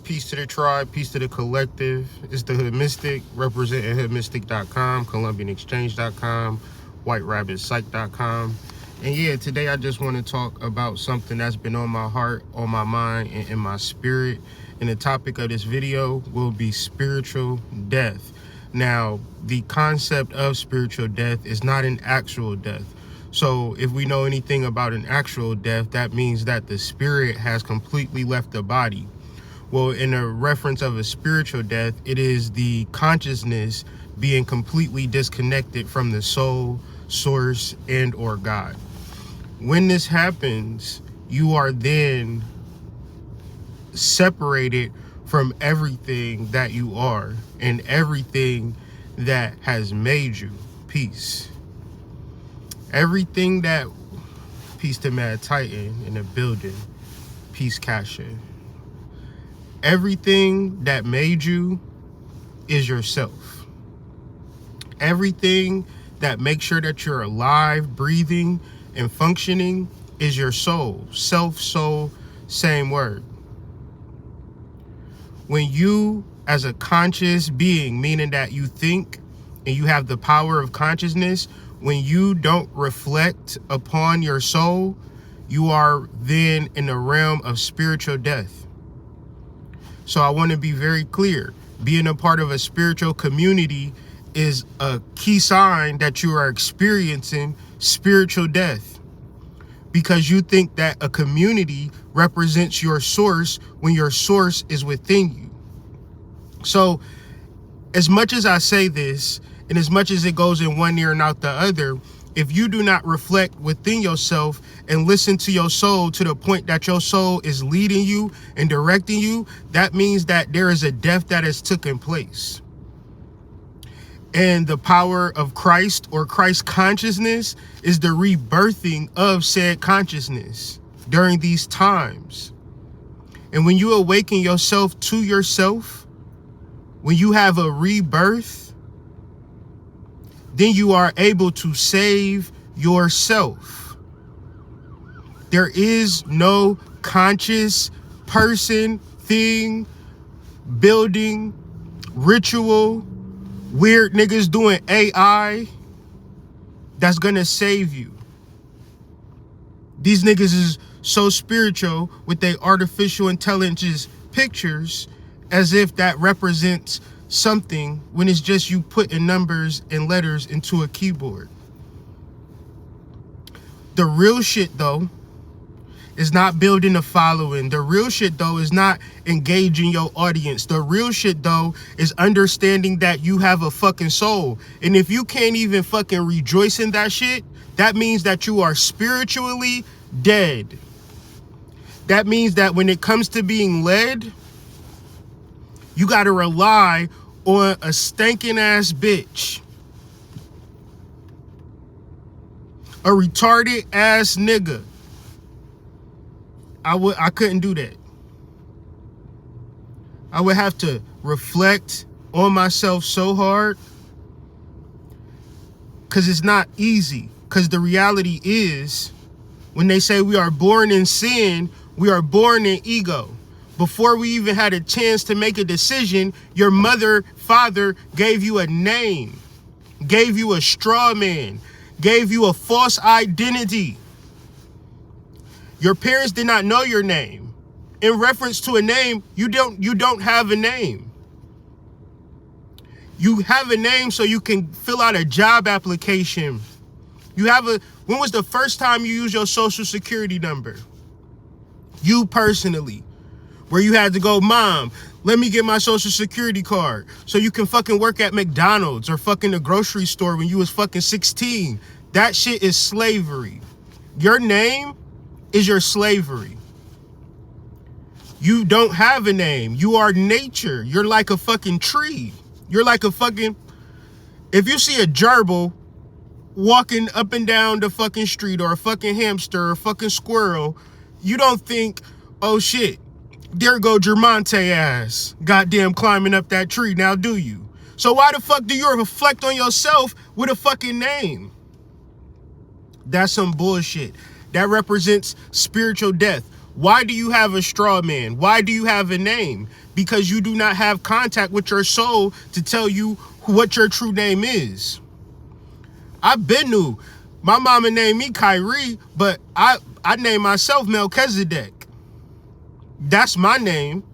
Peace to the tribe, peace to the collective. It's the Hood Mystic, representing hoodmystic.com, columbianexchange.com, whiterabbitpsych.com. And yeah, today I just want to talk about something that's been on my heart, on my mind, and in my spirit. And the topic of this video will be spiritual death. Now, the concept of spiritual death is not an actual death. So if we know anything about an actual death, that means that the spirit has completely left the body. Well, in a reference of a spiritual death, it is the consciousness being completely disconnected from the soul, source, and or God. When this happens, you are then separated from everything that you are and everything that has made you. Peace. Everything that, peace to Mad Titan in the building, peace Kasha. Everything that made you is yourself. Everything that makes sure that you're alive, breathing, and functioning is your soul. Self, soul, same word. When you, as a conscious being, meaning that you think and you have the power of consciousness, when you don't reflect upon your soul, you are then in the realm of spiritual death. So I want to be very clear. Being a part of a spiritual community is a key sign that you are experiencing spiritual death, because you think that a community represents your source when your source is within you. So as much as I say this, and as much as it goes in one ear and out the other, if you do not reflect within yourself and listen to your soul to the point that your soul is leading you and directing you, that means that there is a death that has taken place. And the power of Christ, or Christ consciousness, is the rebirthing of said consciousness during these times. And when you awaken yourself to yourself, when you have a rebirth, then you are able to save yourself. There is no conscious person, thing, building, ritual, weird niggas doing AI that's gonna save you. These niggas is so spiritual with their artificial intelligence pictures, as if that represents something, when it's just you putting numbers and letters into a keyboard. The real shit though is not building a following. The real shit though is not engaging your audience. The real shit though is understanding that you have a fucking soul. And if you can't even fucking rejoice in that shit, that means that you are spiritually dead. That means that when it comes to being led, you gotta rely on a stankin' ass bitch, a retarded ass nigga. I couldn't do that. I would have to reflect on myself so hard, because it's not easy. Because the reality is, when they say we are born in sin, we are born in ego. Before we even had a chance to make a decision, your mother, father gave you a name, gave you a straw man, gave you a false identity. Your parents did not know your name. In reference to a name, you don't have a name. You have a name so you can fill out a job application. When was the first time you used your social security number? You personally. Where you had to go, Mom, let me get my social security card so you can fucking work at McDonald's or fucking the grocery store when you was fucking 16. That shit is slavery. Your name is your slavery. You don't have a name. You are nature. You're like a fucking tree. You're like a fucking, if you see a gerbil walking up and down the fucking street, or a fucking hamster or a fucking squirrel, you don't think, oh shit, there go Germonte ass, goddamn climbing up that tree, now do you? So why the fuck do you reflect on yourself with a fucking name? That's some bullshit. That represents spiritual death. Why do you have a straw man? Why do you have a name? Because you do not have contact with your soul to tell you what your true name is. I've been knew. My mama named me Kyrie, but I named myself Melchizedek. That's my name.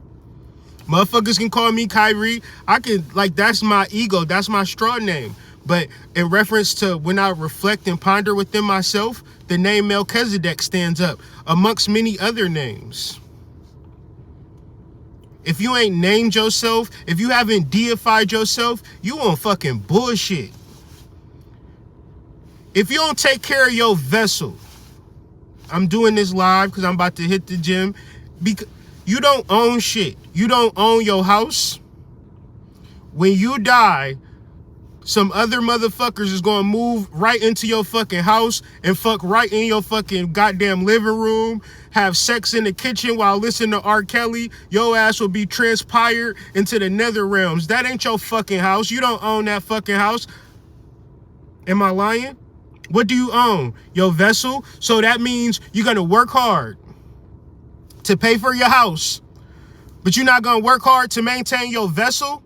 Motherfuckers can call me Kyrie. I can, like, that's my ego. That's my straw name. But in reference to when I reflect and ponder within myself, the name Melchizedek stands up amongst many other names. If you ain't named yourself, if you haven't deified yourself, you on fucking bullshit. If you don't take care of your vessel, I'm doing this live because I'm about to hit the gym. Because you don't own shit. You don't own your house. When you die, some other motherfuckers is gonna move right into your fucking house and fuck right in your fucking goddamn living room, have sex in the kitchen while listening to R. Kelly. Your ass will be transpired into the nether realms. That ain't your fucking house. You don't own that fucking house. Am I lying? What do you own? Your vessel? So that means you're gonna work hard to pay for your house, but you're not gonna work hard to maintain your vessel?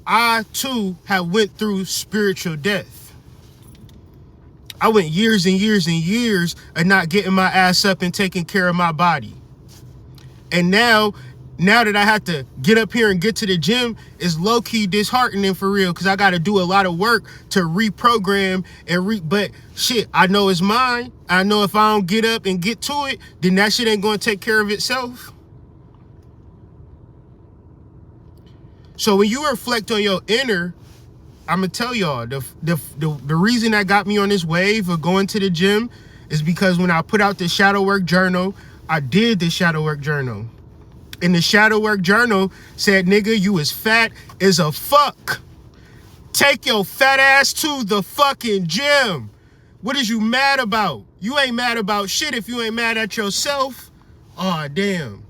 I too have went through spiritual death. I went years and years and years of not getting my ass up and taking care of my body. And now that I have to get up here and get to the gym, it's low-key disheartening for real, because I got to do a lot of work to reprogram but shit, I know it's mine. I know if I don't get up and get to it, then that shit ain't going to take care of itself. So when you reflect on your inner, I'm gonna tell y'all the reason that got me on this wave of going to the gym is because when I put out the shadow work journal, I did the shadow work journal. And the shadow work journal said, nigga, you is fat as a fuck. Take your fat ass to the fucking gym. What is you mad about? You ain't mad about shit if you ain't mad at yourself. Aw, damn.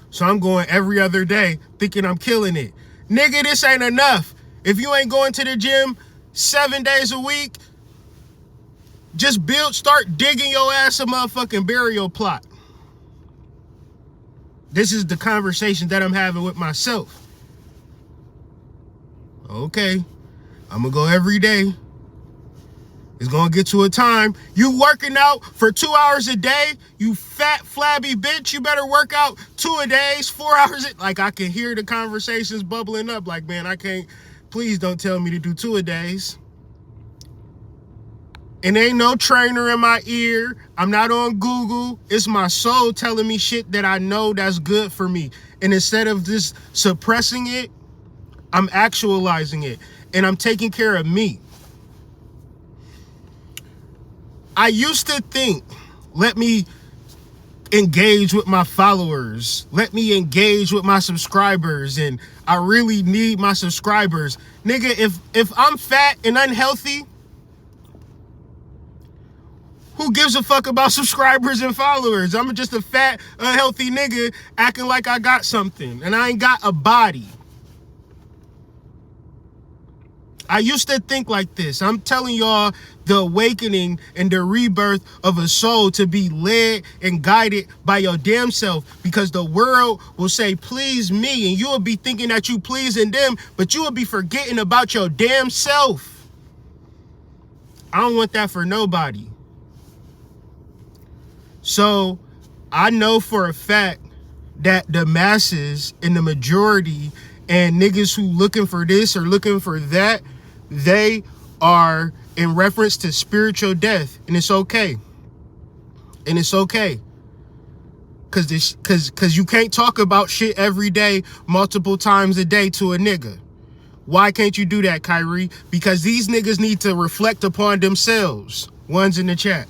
So I'm going every other day thinking I'm killing it. Nigga, this ain't enough. If you ain't going to the gym 7 days a week, just start digging your ass a motherfucking burial plot. This is the conversation that I'm having with myself. Okay, I'm gonna go every day. It's gonna get to a time. You working out for 2 hours a day, you fat, flabby bitch, you better work out 2 a days, 4 hours. Like, I can hear the conversations bubbling up. Like, man, I can't, please don't tell me to do 2 a days. And ain't no trainer in my ear. I'm not on Google. It's my soul telling me shit that I know that's good for me. And instead of just suppressing it, I'm actualizing it. And I'm taking care of me. I used to think, let me engage with my followers. Let me engage with my subscribers. And I really need my subscribers. Nigga, if I'm fat and unhealthy, who gives a fuck about subscribers and followers? I'm just a fat, unhealthy nigga acting like I got something. And I ain't got a body. I used to think like this. I'm telling y'all the awakening and the rebirth of a soul to be led and guided by your damn self, because the world will say, please me, and you will be thinking that you pleasing them, but you will be forgetting about your damn self. I don't want that for nobody. So I know for a fact that the masses and the majority and niggas who looking for this or looking for that, they are in reference to spiritual death. And it's okay. And it's okay. Cause you can't talk about shit every day, multiple times a day to a nigga. Why can't you do that, Kyrie? Because these niggas need to reflect upon themselves. One's in the chat.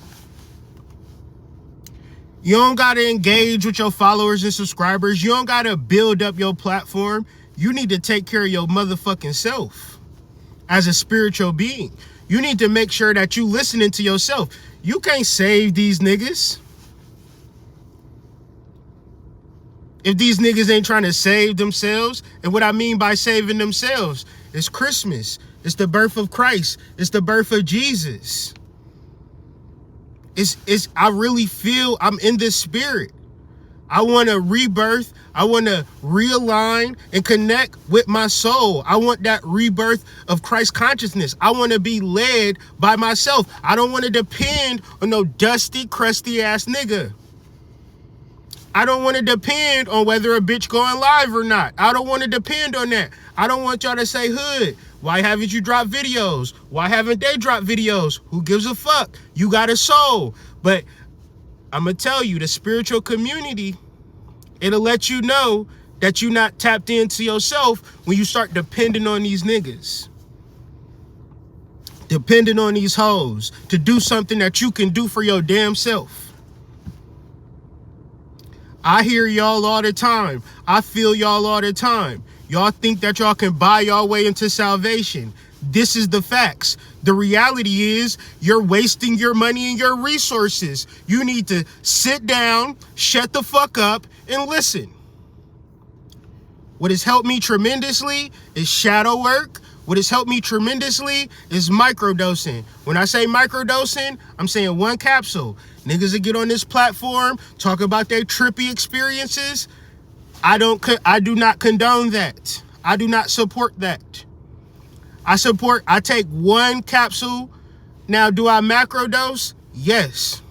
You don't got to engage with your followers and subscribers. You don't got to build up your platform. You need to take care of your motherfucking self as a spiritual being. You need to make sure that you listening to yourself. You can't save these niggas. If these niggas ain't trying to save themselves, and what I mean by saving themselves is Christmas, It's the birth of Christ. It's the birth of Jesus. I really feel I'm in this spirit. I want to rebirth. I want to realign and connect with my soul. I want that rebirth of Christ consciousness. I want to be led by myself. I don't want to depend on no dusty, crusty ass nigga. I don't want to depend on whether a bitch going live or not. I don't want to depend on that. I don't want y'all to say, Hood, why haven't you dropped videos? Why haven't they dropped videos? Who gives a fuck? You got a soul. But I'm going to tell you, the spiritual community, it'll let you know that you're not tapped into yourself when you start depending on these niggas. Depending on these hoes to do something that you can do for your damn self. I hear y'all all the time. I feel y'all all the time. Y'all think that y'all can buy y'all way into salvation. This is the facts. The reality is you're wasting your money and your resources. You need to sit down, shut the fuck up, and listen. What has helped me tremendously is shadow work. What has helped me tremendously is microdosing. When I say microdosing, I'm saying one capsule. Niggas that get on this platform, talk about their trippy experiences. I do not condone that. I do not support that. I take one capsule. Now, do I macrodose? Yes.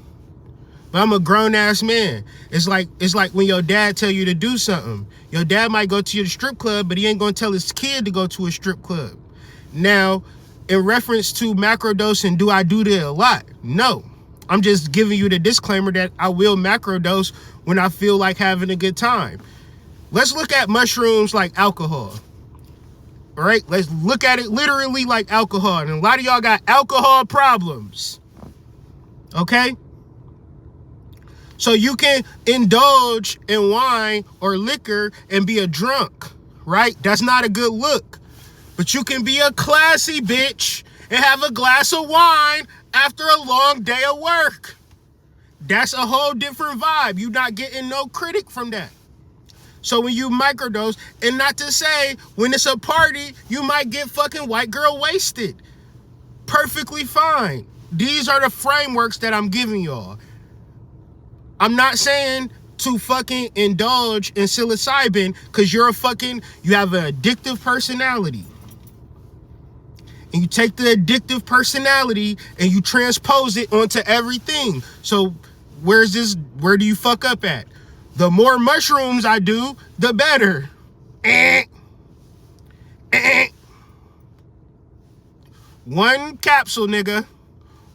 But I'm a grown ass man. It's like when your dad tell you to do something. Your dad might go to your strip club, but he ain't gonna tell his kid to go to a strip club. Now, in reference to macrodosing, do I do that a lot? No. I'm just giving you the disclaimer that I will macrodose when I feel like having a good time. Let's look at mushrooms like alcohol. All right, let's look at it literally like alcohol. And a lot of y'all got alcohol problems. Okay? So you can indulge in wine or liquor and be a drunk, right? That's not a good look. But you can be a classy bitch and have a glass of wine after a long day of work. That's a whole different vibe. You're not getting no critic from that. So when you microdose, and not to say when it's a party, you might get fucking white girl wasted. Perfectly fine. These are the frameworks that I'm giving y'all. I'm not saying to fucking indulge in psilocybin because you have an addictive personality. And you take the addictive personality and you transpose it onto everything. So where do you fuck up at? The more mushrooms I do, the better. One capsule, nigga.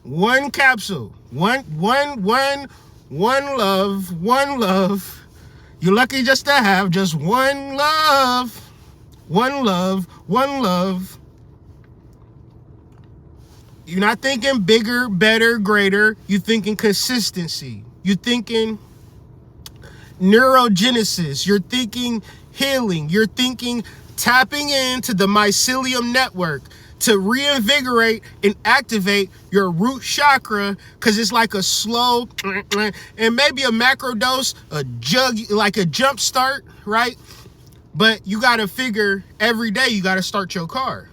One capsule. One love. You're lucky just to have just one love. One love. You're not thinking bigger, better, greater. You're thinking consistency. You're thinking neurogenesis. You're thinking healing. You're thinking tapping into the mycelium network to reinvigorate and activate your root chakra, because it's like a slow and maybe a macro dose, like a jump start, right? But you got to figure every day you got to start your car.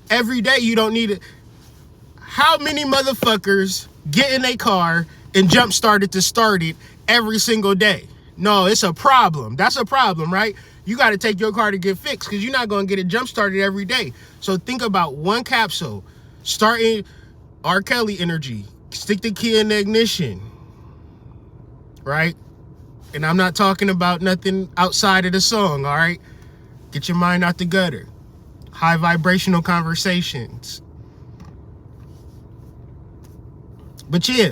Every day you don't need it. How many motherfuckers get in a car and jump start it to start it every single day? No, it's a problem. That's a problem, right? You got to take your car to get fixed because you're not going to get it jump started every day. So think about one capsule, starting R. Kelly energy, stick the key in the ignition, right? And I'm not talking about nothing outside of the song, all right? Get your mind out the gutter. High vibrational conversations. But yeah,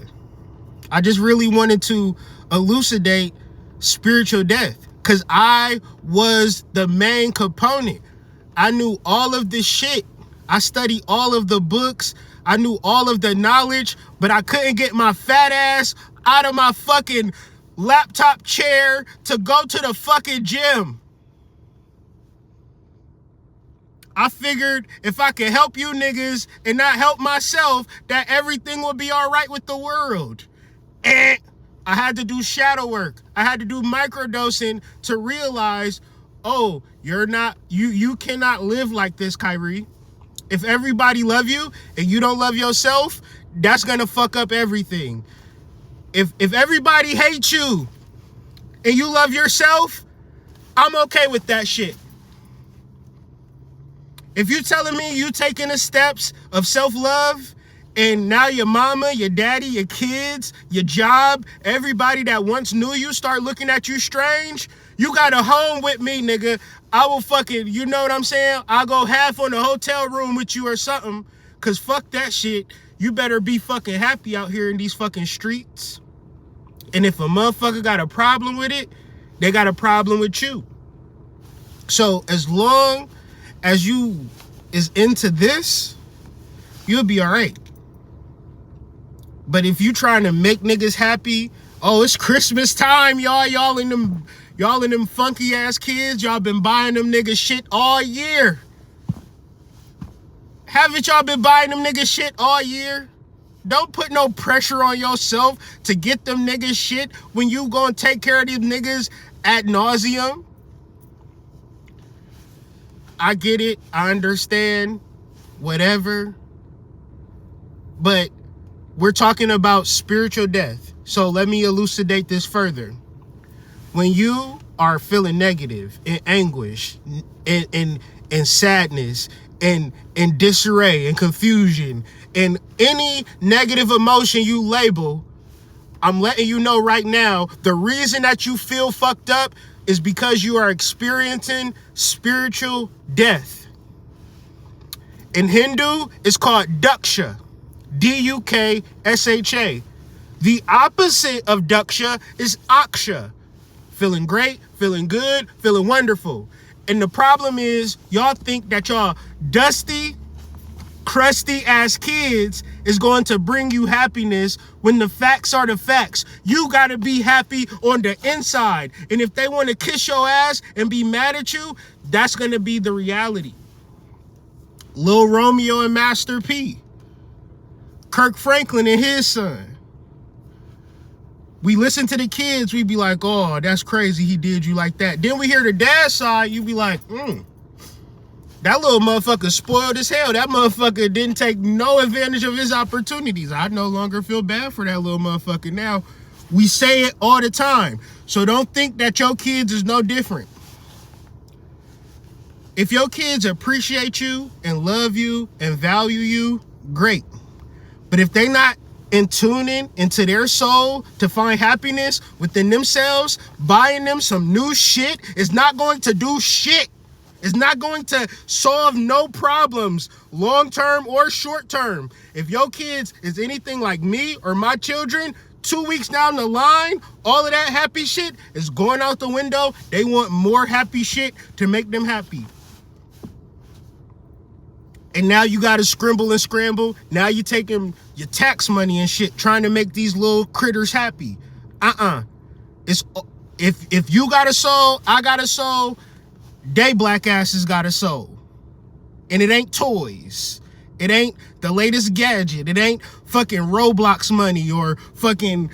I just really wanted to elucidate spiritual death because I was the main component. I knew all of this shit. I studied all of the books. I knew all of the knowledge, but I couldn't get my fat ass out of my fucking laptop chair to go to the fucking gym. I figured if I could help you niggas and not help myself, that everything would be all right with the world. I had to do shadow work. I had to do microdosing to realize, oh, you cannot live like this, Kyrie. If everybody love you and you don't love yourself, that's gonna fuck up everything. If everybody hates you and you love yourself, I'm okay with that shit. If you telling me you taking the steps of self-love and now your mama, your daddy, your kids, your job, everybody that once knew you start looking at you strange, you got a home with me, nigga. I will fucking, you know what I'm saying? I'll go half on the hotel room with you or something, cause fuck that shit. You better be fucking happy out here in these fucking streets. And if a motherfucker got a problem with it, they got a problem with you. So as long as you is into this, you'll be all right. But if you trying to make niggas happy, oh, it's Christmas time, y'all in them funky ass kids, y'all been buying them niggas shit all year. Haven't y'all been buying them niggas shit all year? Don't put no pressure on yourself to get them niggas shit when you gonna take care of these niggas ad nauseum. I get it, I understand, whatever. But we're talking about spiritual death. So let me elucidate this further. When you are feeling negative and anguish and sadness and disarray and confusion and any negative emotion you label, I'm letting you know right now, the reason that you feel fucked up is because you are experiencing spiritual death. In Hindu, it's called Duksha, D-U-K-S-H-A. The opposite of Duksha is Aksha, feeling great, feeling good, feeling wonderful. And the problem is, y'all think that y'all dusty, crusty ass kids is going to bring you happiness when the facts are the facts. You gotta be happy on the inside. And if they want to kiss your ass and be mad at you, that's gonna be the reality. Lil Romeo and Master P, Kirk Franklin and his son. We listen to the kids, we be like, oh, that's crazy, he did you like that. Then we hear the dad side, you be like, that little motherfucker spoiled as hell. That motherfucker didn't take no advantage of his opportunities. I no longer feel bad for that little motherfucker now. We say it all the time. So don't think that your kids is no different. If your kids appreciate you and love you and value you, great. But if they not in tuning into their soul to find happiness within themselves, buying them some new shit is not going to do shit. It's not going to solve no problems, long-term or short-term. If your kids is anything like me or my children, 2 weeks down the line, all of that happy shit is going out the window. They want more happy shit to make them happy. And now you got to scrimble and scramble. Now you taking your tax money and shit, trying to make these little critters happy. It's if you got a soul, I got a soul. They black asses got a soul. And it ain't toys. It ain't the latest gadget. It ain't fucking Roblox money or fucking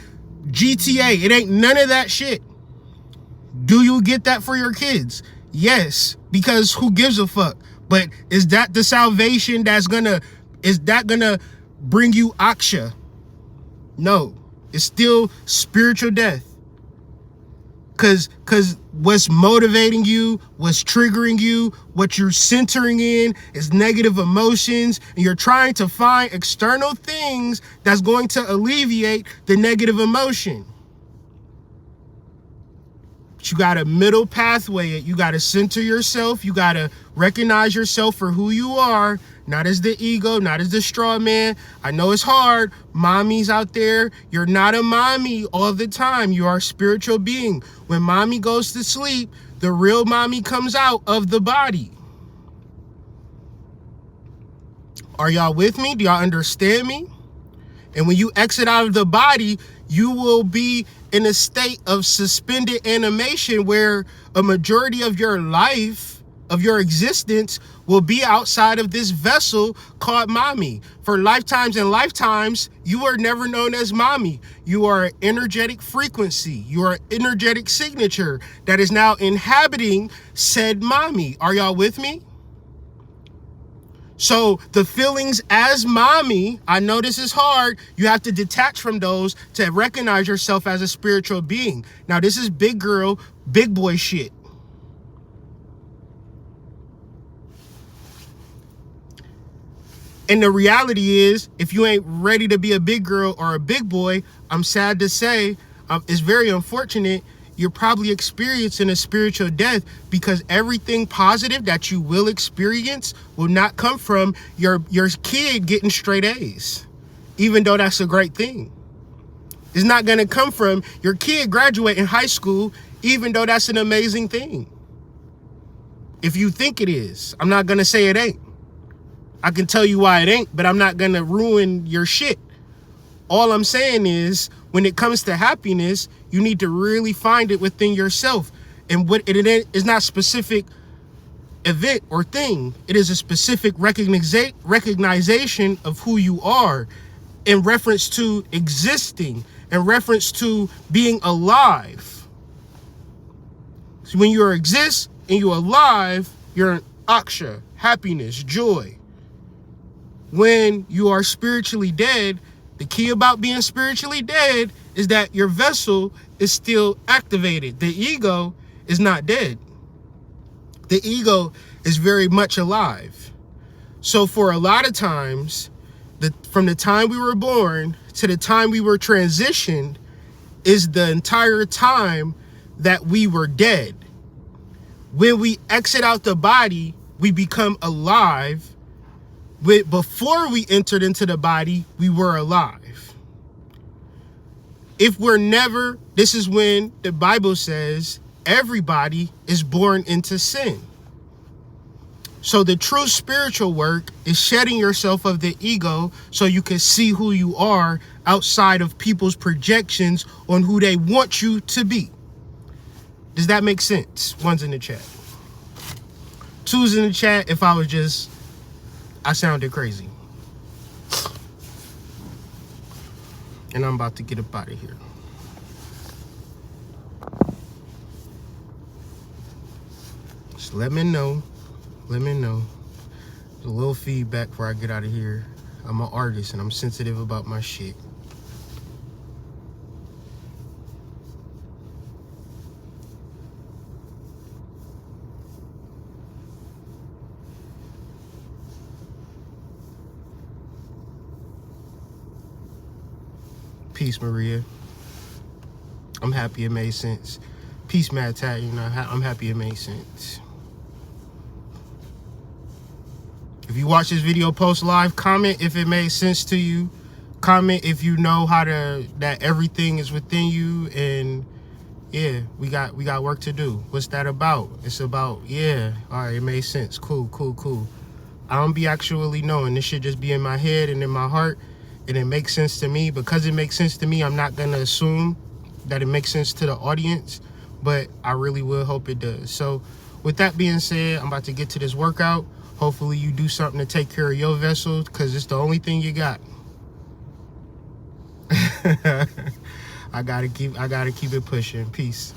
GTA. It ain't none of that shit. Do you get that for your kids? Yes, because who gives a fuck? But is that the salvation is that gonna bring you aksha? No, it's still spiritual death. Cause what's motivating you, what's triggering you, what you're centering in is negative emotions, and you're trying to find external things that's going to alleviate the negative emotion. But you got a middle pathway. You got to center yourself. You got to recognize yourself for who you are, not as the ego, not as the straw man. I know it's hard. Mommies out there, you're not a mommy all the time. You are a spiritual being. When mommy goes to sleep, the real mommy comes out of the body. Are y'all with me? Do y'all understand me? And when you exit out of the body, you will be in a state of suspended animation where a majority of your life, of your existence, will be outside of this vessel called mommy. For lifetimes and lifetimes, you are never known as mommy. You are an energetic frequency. You are an energetic signature that is now inhabiting said mommy. Are y'all with me? So the feelings as mommy, I know this is hard. You have to detach from those to recognize yourself as a spiritual being. Now, this is big girl, big boy shit. And the reality is, if you ain't ready to be a big girl or a big boy, I'm sad to say, it's very unfortunate, you're probably experiencing a spiritual death, because everything positive that you will experience will not come from your kid getting straight A's, even though that's a great thing. It's not going to come from your kid graduating high school, even though that's an amazing thing. If you think it is, I'm not going to say it ain't. I can tell you why it ain't, but I'm not going to ruin your shit. All I'm saying is, when it comes to happiness, you need to really find it within yourself. And what it is not specific event or thing. It is a specific recognition of who you are in reference to existing, in reference to being alive. So when you exist and you're alive, you're in aksha, happiness, joy. When you are spiritually dead, the key about being spiritually dead is that your vessel is still activated. The ego is not dead. The ego is very much alive. So for a lot of times, from the time we were born to the time we were transitioned is the entire time that we were dead. When we exit out the body, we become alive. Before we entered into the body, we were alive. If we're never, this is when the Bible says everybody is born into sin. So the true spiritual work is shedding yourself of the ego so you can see who you are outside of people's projections on who they want you to be. Does that make sense? One's in the chat. Two's in the chat if I sounded crazy. And I'm about to get up out of here. Just let me know. Let me know. A little feedback before I get out of here. I'm an artist and I'm sensitive about my shit. Peace, Maria. I'm happy it made sense. Peace, Mad Tat. You know, I'm happy it made sense. If you watch this video post live, comment if it made sense to you. Comment if you know that everything is within you. And yeah, we got work to do. What's that about? It's about, yeah, all right, it made sense. Cool. I don't be actually knowing. This should just be in my head and in my heart. And it makes sense to me. Because it makes sense to me, I'm not gonna assume that it makes sense to the audience, but I really will hope it does. So with that being said, I'm about to get to this workout. Hopefully you do something to take care of your vessel, because it's the only thing you got. I gotta keep it pushing. Peace.